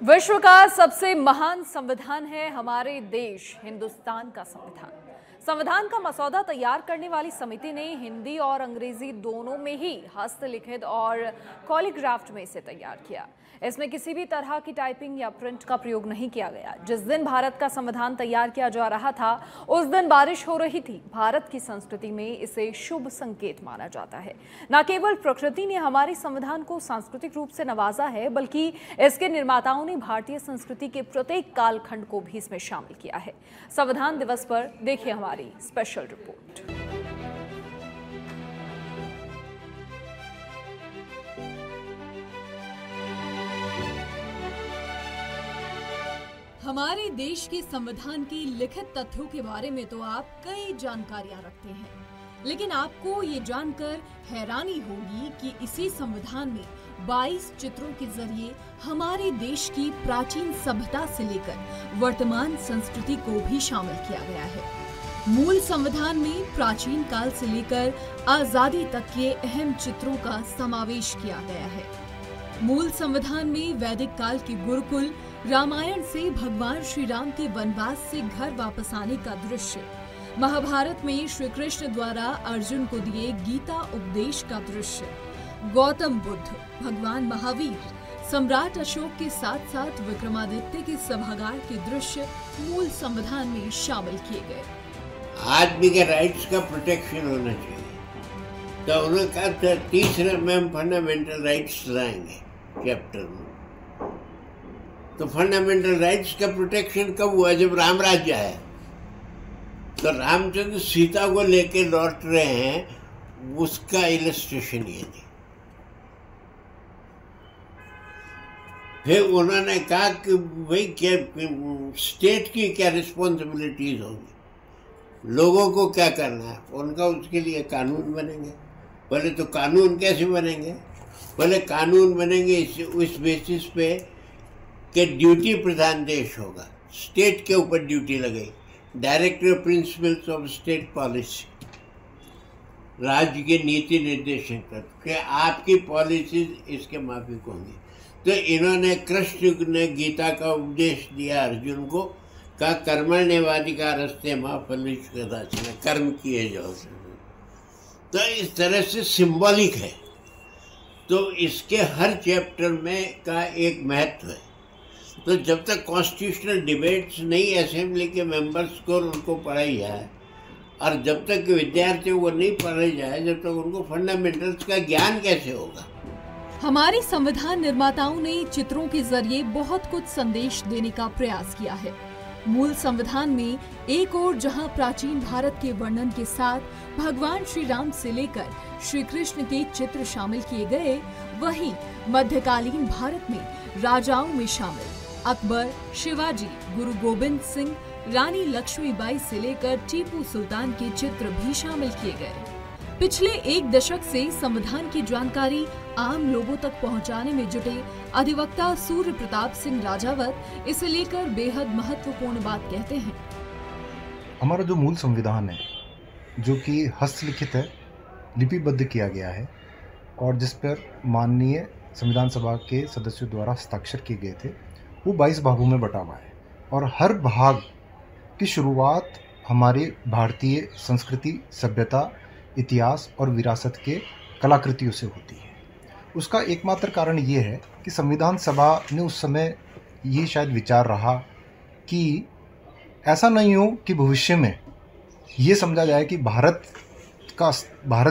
विश्व का सबसे महान संविधान है हमारे देश हिंदुस्तान का संविधान। संविधान का मसौदा तैयार करने वाली समिति ने हिंदी और अंग्रेजी दोनों में ही हस्तलिखित और कॉलीग्राफ्ट में इसे तैयार किया। इसमें किसी भी तरह की टाइपिंग या प्रिंट का प्रयोग नहीं किया गया। जिस दिन भारत का संविधान तैयार किया जा रहा था उस दिन बारिश हो रही थी। भारत की संस्कृति में इसे शुभ संकेत माना जाता है। न केवल प्रकृति ने हमारे संविधान को सांस्कृतिक रूप से नवाजा है, बल्कि इसके निर्माताओं ने भारतीय संस्कृति के प्रत्येक कालखंड को भी इसमें शामिल किया है। संविधान दिवस पर देखिए हमारी स्पेशल रिपोर्ट। हमारे देश के संविधान की लिखित तथ्यों के बारे में तो आप कई जानकारियां रखते हैं, लेकिन आपको ये जानकर हैरानी होगी कि इसी संविधान में 22 चित्रों के जरिए हमारे देश की प्राचीन सभ्यता से लेकर वर्तमान संस्कृति को भी शामिल किया गया है। मूल संविधान में प्राचीन काल से लेकर आजादी तक के अहम चित्रों का समावेश किया गया है। मूल संविधान में वैदिक काल के गुरुकुल, रामायण से भगवान श्री राम के वनवास से घर वापस आने का दृश्य, महाभारत में श्री कृष्ण द्वारा अर्जुन को दिए गीता उपदेश का दृश्य, गौतम बुद्ध, भगवान महावीर, सम्राट अशोक के साथ साथ विक्रमादित्य के सभागार के दृश्य मूल संविधान में शामिल किए गए। आदमी के राइट्स का प्रोटेक्शन होना चाहिए, तो उन्होंने कहा था तीसरे में हम फंडामेंटल राइट्स लाएंगे चैप्टर में। तो फंडामेंटल राइट्स का प्रोटेक्शन कब हुआ? जब राम राज्य आया। तो रामचंद्र सीता को लेके लौट रहे हैं, उसका इलस्ट्रेशन ये थी। फिर उन्होंने कहा कि भाई क्या स्टेट की क्या रिस्पॉन्सिबिलिटीज होंगी, लोगों को क्या करना है उनका, उसके लिए कानून बनेंगे। पहले तो कानून कैसे बनेंगे? पहले कानून बनेंगे इस बेसिस पे कि ड्यूटी प्रधान देश होगा, स्टेट के ऊपर ड्यूटी लगेगी। Director principles of state policy, राज्य के नीति निर्देशन करते कि आपकी पॉलिसीज इसके माफिक होंगी। तो इन्होंने कृष्ण ने गीता का उपदेश दिया अर्जुन को, का कर्मण्येवाधिकारस्ते मा फलेषु कदाचन, कर्म किए जाओ। तो इस तरह से सिंबॉलिक है। तो इसके हर चैप्टर में का एक महत्व है। तो जब तक कॉन्स्टिट्यूशनल डिबेट्स नहीं असेंबली के मेंबर्स को उनको पढ़ाई जाए, और जब तक विद्यार्थियों को नहीं पढ़ाई जाए, जब तक उनको फंडामेंटल्स का ज्ञान कैसे होगा? हमारे संविधान निर्माताओं ने चित्रों के जरिए बहुत कुछ संदेश देने का प्रयास किया है। मूल संविधान में एक ओर जहां प्राचीन भारत के वर्णन के साथ भगवान श्री राम से लेकर श्री कृष्ण के चित्र शामिल किए गए, वहीं मध्यकालीन भारत में राजाओं में शामिल अकबर, शिवाजी, गुरु गोविंद सिंह, रानी लक्ष्मीबाई से लेकर टीपू सुल्तान के चित्र भी शामिल किए गए। पिछले एक दशक से संविधान की जानकारी आम लोगों तक पहुंचाने में जुटे अधिवक्ता सूर्य प्रताप सिंह राजावत इसे लेकर बेहद महत्वपूर्ण बात कहते हैं। हमारा जो मूल संविधान है, जो कि हस्तलिखित है, लिपिबद्ध किया गया है और जिस पर माननीय संविधान सभा के सदस्यों द्वारा हस्ताक्षर किए गए थे, वो 22 भागों में बटा हुआ है। और हर भाग की शुरुआत हमारे भारतीय संस्कृति, सभ्यता, इतिहास और विरासत के कलाकृतियों से होती है। उसका एकमात्र कारण ये है कि संविधान सभा ने उस समय ये शायद विचार रहा कि ऐसा नहीं हो कि भविष्य में ये समझा जाए कि भारत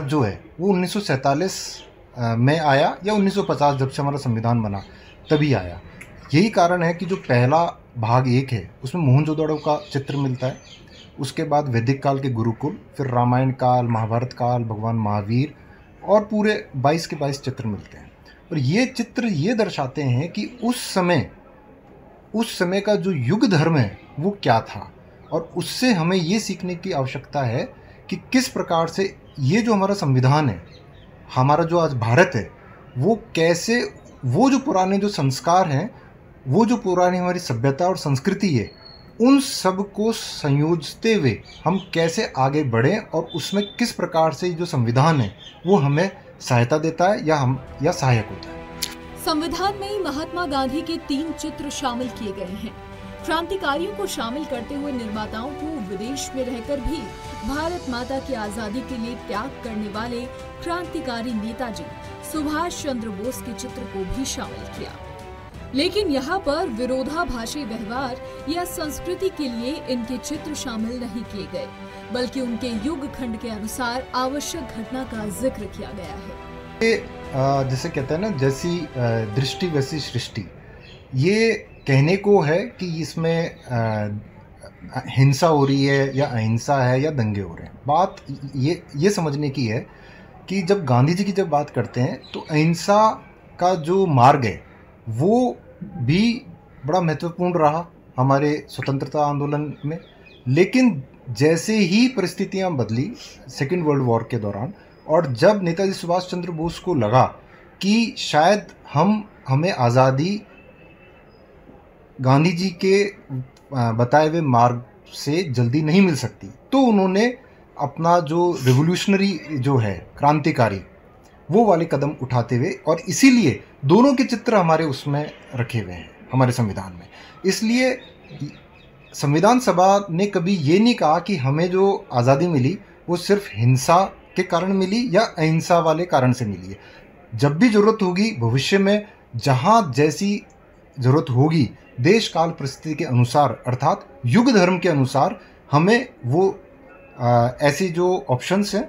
जो है वो 1947 में आया या 1950 जब से हमारा संविधान बना तभी आया। यही कारण है कि जो पहला भाग 1 है उसमें मोहनजोदड़ो का चित्र मिलता है, उसके बाद वैदिक काल के गुरुकुल, फिर रामायण काल, महाभारत काल, भगवान महावीर और पूरे 22 के 22 चित्र मिलते हैं। और ये चित्र ये दर्शाते हैं कि उस समय का जो युग धर्म है वो क्या था, और उससे हमें ये सीखने की आवश्यकता है कि किस प्रकार से ये जो हमारा संविधान है, हमारा जो आज भारत है, वो कैसे वो जो पुराने जो संस्कार हैं, वो जो पुरानी हमारी सभ्यता और संस्कृति है, उन सब को संयोजते हुए हम कैसे आगे बढ़ें और उसमें किस प्रकार से जो संविधान है वो हमें सहायता देता है या सहायक होता है। संविधान में महात्मा गांधी के 3 चित्र शामिल किए गए हैं। क्रांतिकारियों को शामिल करते हुए निर्माताओं को विदेश में रहकर भी भारत माता की आजादी के लिए त्याग करने वाले क्रांतिकारी नेताजी सुभाष चंद्र बोस के चित्र को भी शामिल किया। लेकिन यहाँ पर विरोधाभासी व्यवहार या संस्कृति के लिए इनके चित्र शामिल नहीं किए गए, बल्कि उनके युग खंड के अनुसार आवश्यक घटना का जिक्र किया गया है। जैसे कहते हैं ना, जैसी दृष्टि वैसी सृष्टि, ये कहने को है कि इसमें हिंसा हो रही है या अहिंसा है या दंगे हो रहे हैं। बात ये समझने की है कि जब गांधी जी की जब बात करते हैं तो अहिंसा का जो मार्ग है वो भी बड़ा महत्वपूर्ण रहा हमारे स्वतंत्रता आंदोलन में। लेकिन जैसे ही परिस्थितियां बदली सेकेंड वर्ल्ड वॉर के दौरान, और जब नेताजी सुभाष चंद्र बोस को लगा कि शायद हमें आज़ादी गांधी जी के बताए हुए मार्ग से जल्दी नहीं मिल सकती, तो उन्होंने अपना जो रिवोल्यूशनरी जो है, क्रांतिकारी, वो वाले कदम उठाते हुए, और इसीलिए दोनों के चित्र हमारे उसमें रखे हुए हैं हमारे संविधान में। इसलिए संविधान सभा ने कभी ये नहीं कहा कि हमें जो आज़ादी मिली वो सिर्फ हिंसा के कारण मिली या अहिंसा वाले कारण से मिली है। जब भी ज़रूरत होगी भविष्य में, जहाँ जैसी ज़रूरत होगी, देश काल परिस्थिति के अनुसार अर्थात युग धर्म के अनुसार हमें वो ऐसे जो ऑप्शंस हैं,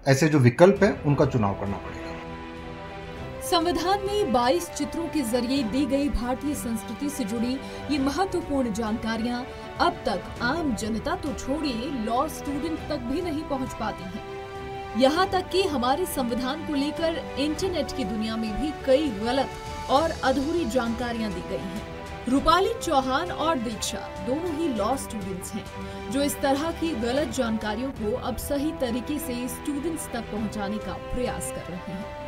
ऐसे जो विकल्प हैं, उनका चुनाव करना पड़ेगा। संविधान में 22 चित्रों के जरिए दी गई भारतीय संस्कृति से जुड़ी ये महत्वपूर्ण जानकारियां अब तक आम जनता तो छोड़िए, लॉ स्टूडेंट तक भी नहीं पहुंच पाती हैं। यहाँ तक कि हमारे संविधान को लेकर इंटरनेट की दुनिया में भी कई गलत और अधूरी जानकारियां दी गई हैं। रूपाली चौहान और दीक्षा दोनों ही लॉ स्टूडेंट्स हैं, जो इस तरह की गलत जानकारियों को अब सही तरीके से स्टूडेंट्स तक पहुंचाने का प्रयास कर रहे हैं।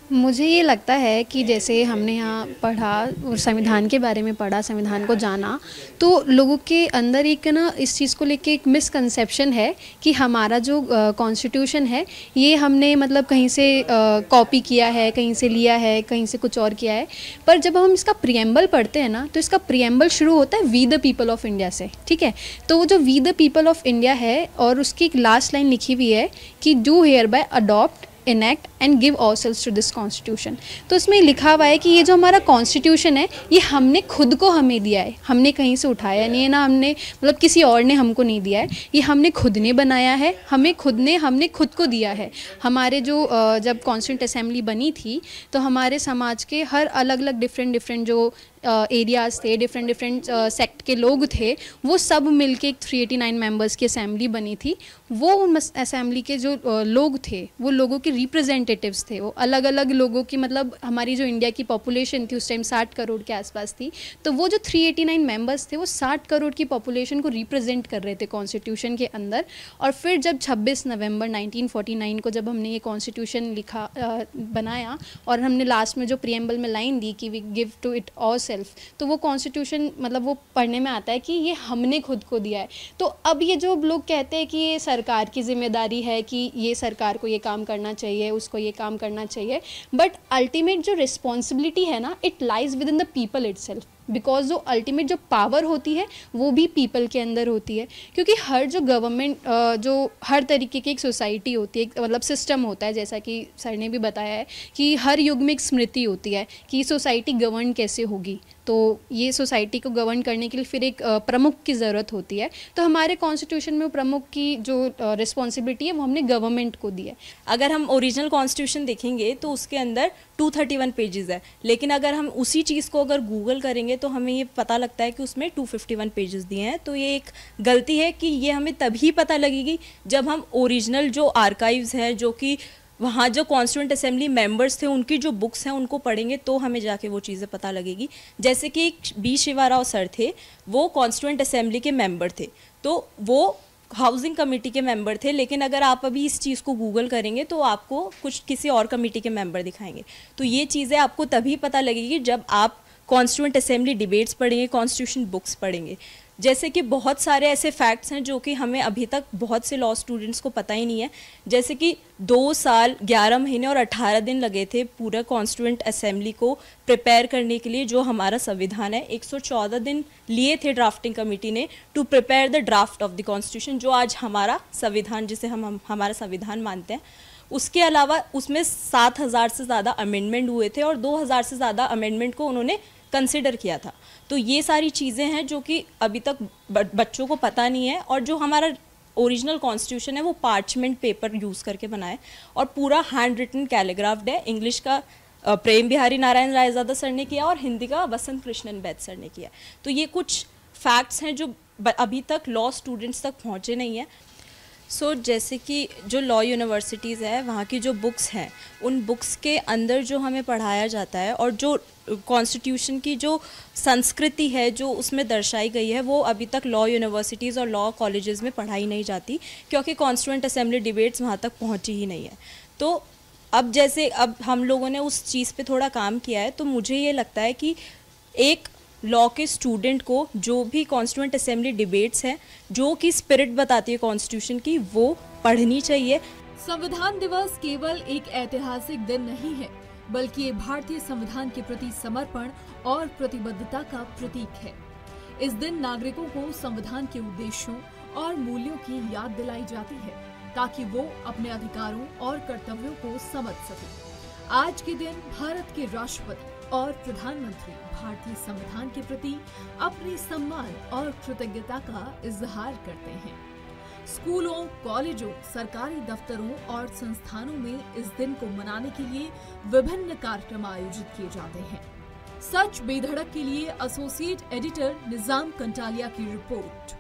मुझे ये लगता है कि जैसे हमने यहाँ पढ़ा और संविधान के बारे में पढ़ा, संविधान को जाना, तो लोगों के अंदर एक ना इस चीज़ को लेके एक मिसकंसेप्शन है कि हमारा जो कॉन्स्टिट्यूशन है ये हमने मतलब कहीं से कॉपी किया है, कहीं से लिया है, कहीं से कुछ और किया है। पर जब हम इसका प्रियम्बल पढ़ते हैं ना, तो इसका प्रियम्बल शुरू होता है we the people of India से, ठीक है। तो वो जो we the people of India है, और उसकी एक लास्ट लाइन लिखी हुई है कि do hereby adopt, enact and give ourselves to this constitution. तो इसमें लिखा हुआ है कि ये जो हमारा कॉन्स्टिट्यूशन है ये हमने खुद को हमें दिया है, हमने कहीं से उठाया नहीं है ना, हमने मतलब किसी और ने हमको नहीं दिया है, ये हमने खुद ने बनाया है, हमने खुद को दिया है। हमारे जो जब कॉन्स्टिट्यूंट असेंबली बनी थी तो हमारे समाज के हर अलग अलग डिफरेंट जो एरियाज़ थे, डिफरेंट सेक्ट के लोग थे, वो सब मिलके एक 389 मेंबर्स की असेंबली बनी थी। वो असेंबली के जो लोग थे वो लोगों के रिप्रेजेंटेटिव्स थे, वो अलग अलग लोगों की, मतलब हमारी जो इंडिया की पॉपुलेशन थी उस टाइम 60 करोड़ के आसपास थी, तो वो जो 389 मेंबर्स थे वो 60 करोड़ की पॉपुलेशन को रिप्रेजेंट कर रहे थे कॉन्स्टिट्यूशन के अंदर। और फिर जब 26 नवंबर 1949 को जब हमने ये कॉन्स्टिट्यूशन लिखा बनाया, और हमने लास्ट में जो प्रियम्बल में लाइन दी कि we give to it all self, तो वो कॉन्स्टिट्यूशन मतलब वो पढ़ने में आता है कि ये हमने खुद को दिया है। तो अब ये जो लोग कहते हैं कि ये सरकार की जिम्मेदारी है कि ये सरकार को ये काम करना चाहिए, उसको ये काम करना चाहिए, बट अल्टीमेट जो रिस्पॉन्सिबिलिटी है ना, it lies with in the people itself, because जो अल्टीमेट जो पावर होती है वो भी पीपल के अंदर होती है। क्योंकि हर जो गवर्नमेंट जो हर तरीके की एक सोसाइटी होती है, मतलब सिस्टम होता है, जैसा कि सर ने भी बताया है कि हर युग में एक स्मृति होती है कि सोसाइटी गवर्न कैसे होगी। तो ये सोसाइटी को गवर्न करने के लिए फिर एक प्रमुख की ज़रूरत होती है। तो हमारे कॉन्स्टिट्यूशन में प्रमुख की जो रिस्पॉन्सिबिलिटी है वो हमने गवर्नमेंट को दी है। अगर हम ओरिजिनल कॉन्स्टिट्यूशन देखेंगे तो उसके अंदर 231 पेजेस है, लेकिन अगर हम उसी चीज़ को अगर गूगल करेंगे तो हमें ये पता लगता है कि उसमें 251 पेजेस दिए हैं। तो ये एक गलती है कि ये हमें तभी पता लगेगी जब हम ओरिजिनल जो आर्काइव्स हैं, जो कि वहाँ जो कॉन्स्टिट्यूंट असेंबली मेंबर्स थे उनकी जो बुक्स हैं उनको पढ़ेंगे तो हमें जाके वो चीज़ें पता लगेगी। जैसे कि एक बी शिवाराव सर थे, वो कॉन्स्टिट्यूंट असेंबली के मेंबर थे, तो वो हाउसिंग कमेटी के मेंबर थे, लेकिन अगर आप अभी इस चीज़ को गूगल करेंगे तो आपको कुछ किसी और कमेटी के मेंबर दिखाएंगे। तो ये चीज़ें आपको तभी पता लगेगी जब आप कॉन्स्टिट्यूंट असेंबली डिबेट्स पढ़ेंगे, कॉन्स्टिट्यूशन बुक्स पढ़ेंगे। जैसे कि बहुत सारे ऐसे फैक्ट्स हैं जो कि हमें अभी तक बहुत से लॉ स्टूडेंट्स को पता ही नहीं है, जैसे कि 2 साल 11 महीने और 18 दिन लगे थे पूरा कॉन्स्टिट्यूएंट असेंबली को प्रिपेयर करने के लिए। जो हमारा संविधान है 114 दिन लिए थे ड्राफ्टिंग कमेटी ने to prepare the draft of the constitution, जो आज हमारा संविधान, जिसे हम हमारा संविधान मानते हैं। उसके अलावा उसमें 7,000 से ज़्यादा अमेंडमेंट हुए थे और 2,000 से ज़्यादा अमेंडमेंट को उन्होंने कंसिडर किया था। तो ये सारी चीज़ें हैं जो कि अभी तक बच्चों को पता नहीं है। और जो हमारा ओरिजिनल कॉन्स्टिट्यूशन है वो पार्चमेंट पेपर यूज़ करके बना है और पूरा हैंड रिटन कैलीग्राफ्ड है। इंग्लिश का प्रेम बिहारी नारायण रायज़ादा सर ने किया और हिंदी का वसंत कृष्णन बैद सर ने किया। तो ये कुछ फैक्ट्स हैं जो अभी तक लॉ स्टूडेंट्स तक पहुँचे नहीं हैं। जैसे कि जो लॉ यूनिवर्सिटीज़ है वहाँ की जो बुक्स हैं, उन बुक्स के अंदर जो हमें पढ़ाया जाता है और जो कॉन्स्टिट्यूशन की जो संस्कृति है जो उसमें दर्शाई गई है, वो अभी तक लॉ यूनिवर्सिटीज़ और लॉ कॉलेजेस में पढ़ाई नहीं जाती, क्योंकि कॉन्स्टिट्यूएंट असेंबली डिबेट्स वहाँ तक पहुँची ही नहीं है। तो अब हम लोगों ने उस चीज़ पे थोड़ा काम किया है, तो मुझे ये लगता है कि एक लॉ के स्टूडेंट को जो भी कॉन्स्टिट्यूएंट असेंबली डिबेट्स हैं, जो कि स्पिरिट बताती है कॉन्स्टिट्यूशन की, वो पढ़नी चाहिए। संविधान दिवस केवल एक ऐतिहासिक दिन नहीं है, बल्कि ये भारतीय संविधान के प्रति समर्पण और प्रतिबद्धता का प्रतीक है। इस दिन नागरिकों को संविधान के उद्देश्यों और मूल्यों की याद दिलाई जाती है, ताकि वो अपने अधिकारों और कर्तव्यों को समझ सके। आज के दिन भारत के राष्ट्रपति और प्रधानमंत्री भारतीय संविधान के प्रति अपने सम्मान और कृतज्ञता का इजहार करते हैं। स्कूलों, कॉलेजों, सरकारी दफ्तरों और संस्थानों में इस दिन को मनाने के लिए विभिन्न कार्यक्रम आयोजित किए जाते हैं। सच बेधड़क के लिए एसोसिएट एडिटर निजाम कंटालिया की रिपोर्ट।